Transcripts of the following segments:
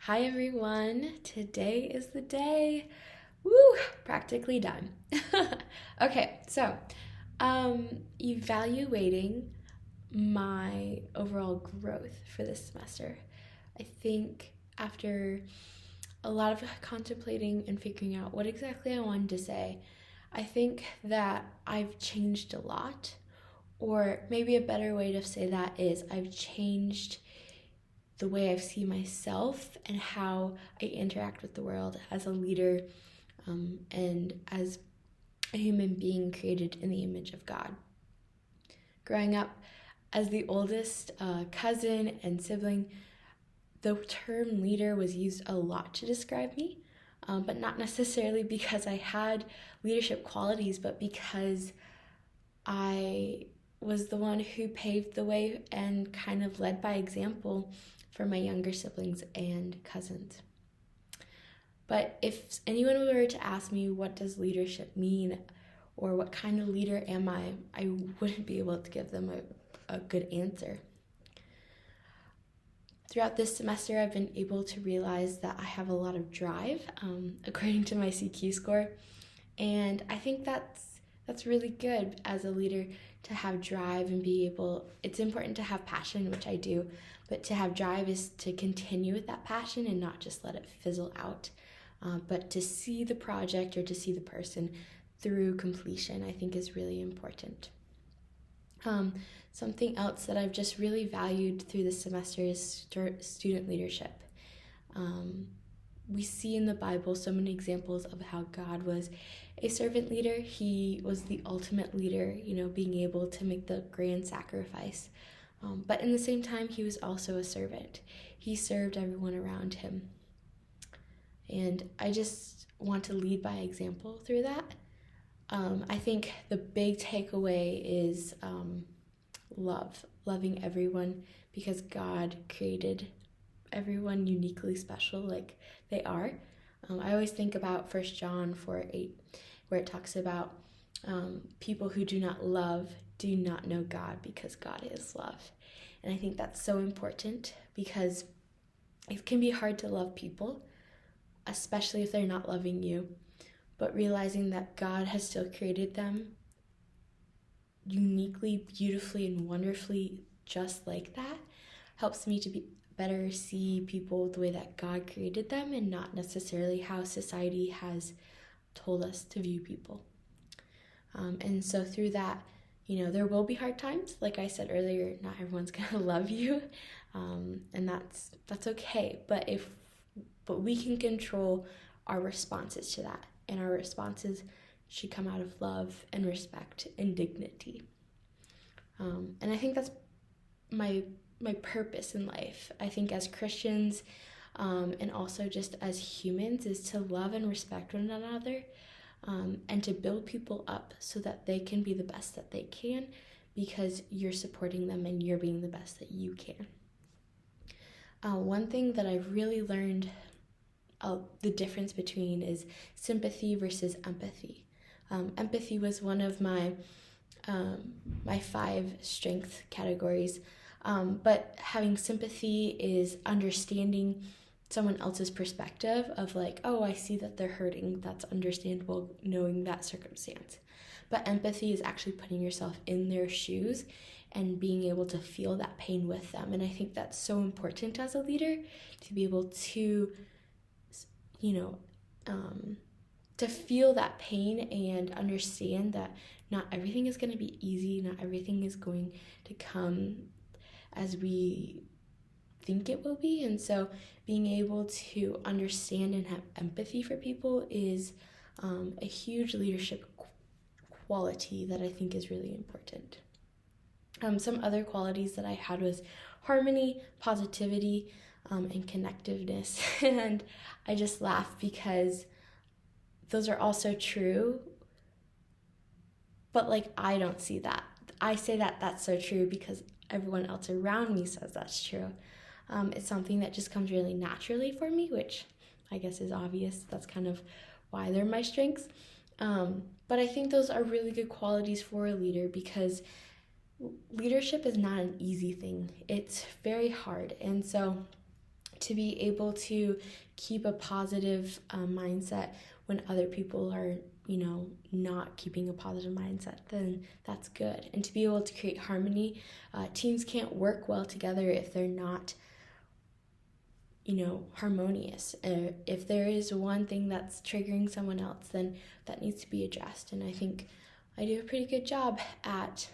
Hi everyone, today is the day. Woo, practically done. Okay, so evaluating my overall growth for this semester. I think after a lot of contemplating and figuring out what exactly I wanted to say, I think that I've changed a lot, or maybe a better way to say that is I've changed the way I see myself and how I interact with the world as a leader and as a human being created in the image of God. Growing up as the oldest cousin and sibling, the term leader was used a lot to describe me, but not necessarily because I had leadership qualities, but because I was the one who paved the way and kind of led by example for my younger siblings and cousins. But if anyone were to ask me what does leadership mean or what kind of leader am I wouldn't be able to give them a good answer. Throughout this semester, I've been able to realize that I have a lot of drive, according to my CQ score, and I think that's really good as a leader to have drive and be able. It's important to have passion, which I do, but to have drive is to continue with that passion and not just let it fizzle out, but to see the project or to see the person through completion, I think is really important. Something else that I've just really valued through this semester is student leadership. We see in the Bible so many examples of how God was a servant leader. He was the ultimate leader, being able to make the grand sacrifice. But in the same time, he was also a servant. He served everyone around him. And I just want to lead by example through that. I think the big takeaway is loving everyone, because God created everyone uniquely special like they are. I always think about 1 John 4:8, where it talks about people who do not love do not know God, because God is love. And I think that's so important, because it can be hard to love people, especially if they're not loving you, but realizing that God has still created them uniquely, beautifully, and wonderfully just like that helps me to better see people the way that God created them and not necessarily how society has told us to view people. And so through that, there will be hard times. Like I said earlier, not everyone's gonna love you, and that's okay. But we can control our responses to that, and our responses should come out of love and respect and dignity. And I think that's my purpose in life. I think as Christians, and also just as humans, is to love and respect one another, and to build people up so that they can be the best that they can, because you're supporting them and you're being the best that you can. One thing that I've really learned the difference between is sympathy versus empathy. Empathy was one of my 5 strength categories, but having sympathy is understanding someone else's perspective of like, oh, I see that they're hurting. That's understandable, knowing that circumstance. But empathy is actually putting yourself in their shoes and being able to feel that pain with them. And I think that's so important as a leader, to be able to, to feel that pain and understand that not everything is going to be easy, not everything is going to come as we think it will be. And so being able to understand and have empathy for people is a huge leadership quality that I think is really important. Some other qualities that I had was harmony, positivity, and connectiveness. And I just laugh because those are also true, but I don't see that. I say that that's so true because everyone else around me says that's true. It's something that just comes really naturally for me, which I guess is obvious. That's kind of why they're my strengths. But I think those are really good qualities for a leader, because leadership is not an easy thing. It's very hard. And so to be able to keep a positive mindset when other people are, not keeping a positive mindset, then that's good. And to be able to create harmony, teams can't work well together if they're not, harmonious. If there is one thing that's triggering someone else, then that needs to be addressed. And I think I do a pretty good job at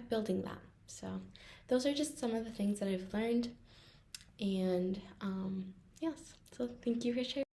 building that. So those are just some of the things that I've learned. And yes, so thank you for sharing.